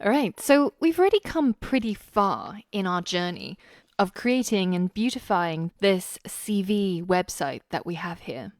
All right, so we've already come pretty far in our journey of creating and beautifying this CV website that we have here.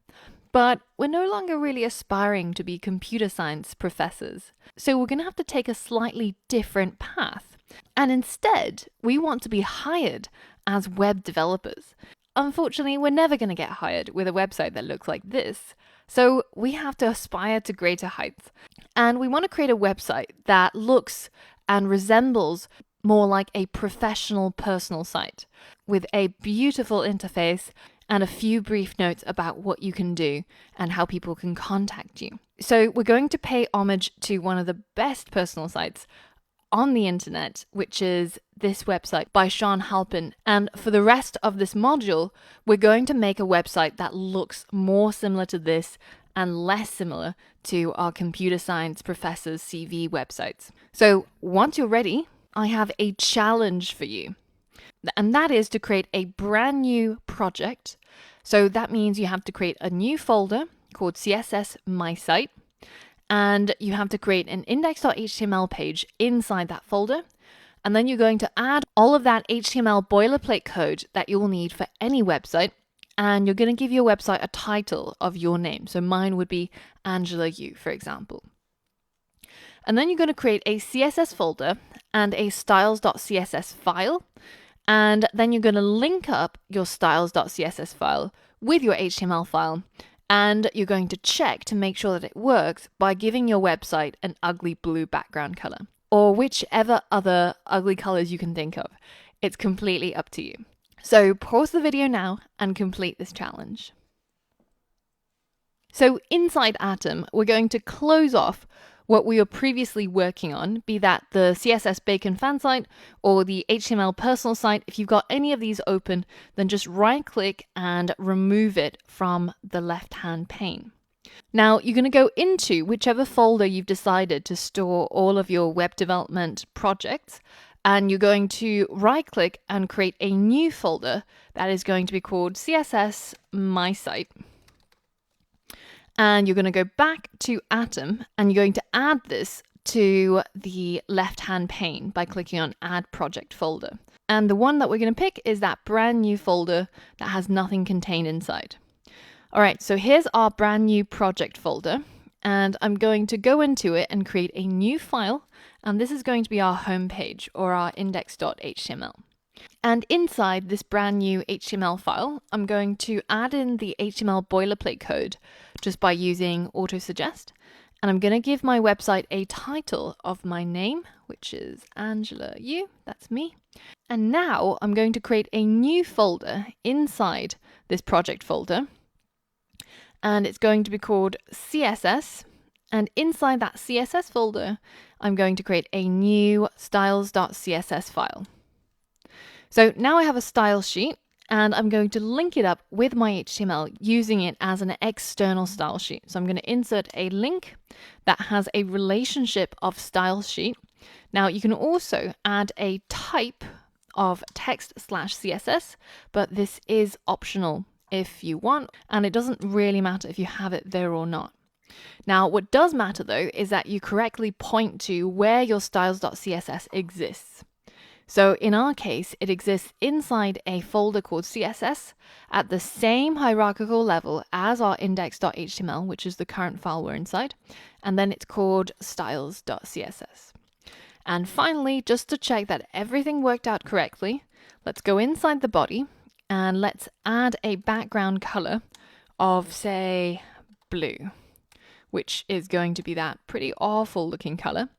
But we're no longer really aspiring to be computer science professors. So we're going to have to take a slightly different path. And instead, we want to be hired as web developers. Unfortunately, we're never going to get hired with a website that looks like this. So we have to aspire to greater heights. And we want to create a website that looks and resembles more like a professional personal site with a beautiful interface and a few brief notes about what you can do and how people can contact you. So we're going to pay homage to one of the best personal sites on the internet, which is this website by Sean Halpin. And for the rest of this module, we're going to make a website that looks more similar to this and less similar to our computer science professor's CV websites. So once you're ready, I have a challenge for you. And that is to create a brand new project. So that means you have to create a new folder called CSS My Site. And you have to create an index.html page inside that folder. And then you're going to add all of that HTML boilerplate code that you'll need for any website. And you're going to give your website a title of your name. So mine would be Angela Yu, for example. And then you're going to create a CSS folder and a styles.css file. And then you're going to link up your styles.css file with your HTML file. And you're going to check to make sure that it works by giving your website an ugly blue background color, or whichever other ugly colors you can think of. It's completely up to you. So pause the video now and complete this challenge. So inside Atom, we're going to close off what we were previously working on, be that the CSS Bacon fan site or the HTML personal site. If you've got any of these open, then just right click and remove it from the left-hand pane. Now you're going to go into whichever folder you've decided to store all of your web development projects, and you're going to right click and create a new folder that is going to be called CSS My Site. And you're going to go back to Atom and you're going to add this to the left-hand pane by clicking on Add Project Folder. And the one that we're going to pick is that brand new folder that has nothing contained inside. All right, so here's our brand new project folder. And I'm going to go into it and create a new file. And this is going to be our home page or our index.html. And inside this brand new HTML file, I'm going to add in the HTML boilerplate code just by using autosuggest. And I'm going to give my website a title of my name, which is Angela Yu, that's me. And now I'm going to create a new folder inside this project folder. And it's going to be called CSS. And inside that CSS folder, I'm going to create a new styles.css file. So now I have a style sheet and I'm going to link it up with my HTML using it as an external style sheet. So I'm going to insert a link that has a relationship of style sheet. Now you can also add a type of text/CSS, but this is optional if you want, and it doesn't really matter if you have it there or not. Now, what does matter though is that you correctly point to where your styles.css exists. So in our case, it exists inside a folder called CSS at the same hierarchical level as our index.html, which is the current file we're inside, and then it's called styles.css. And finally, just to check that everything worked out correctly, let's go inside the body and let's add a background color of, say, blue, which is going to be that pretty awful looking color.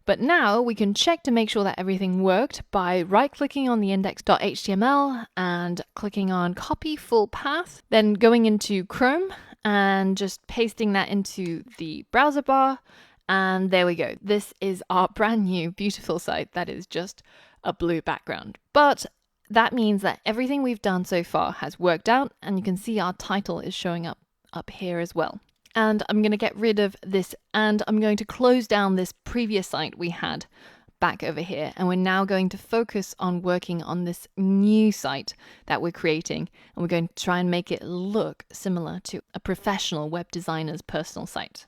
But now we can check to make sure that everything worked by right-clicking on the index.html and clicking on copy full path, then going into Chrome and just pasting that into the browser bar. And there we go. This is our brand new beautiful site that is just a blue background. But that means that everything we've done so far has worked out, and you can see our title is showing up here as well. And I'm going to get rid of this and I'm going to close down this previous site we had back over here. And we're now going to focus on working on this new site that we're creating. And we're going to try and make it look similar to a professional web designer's personal site.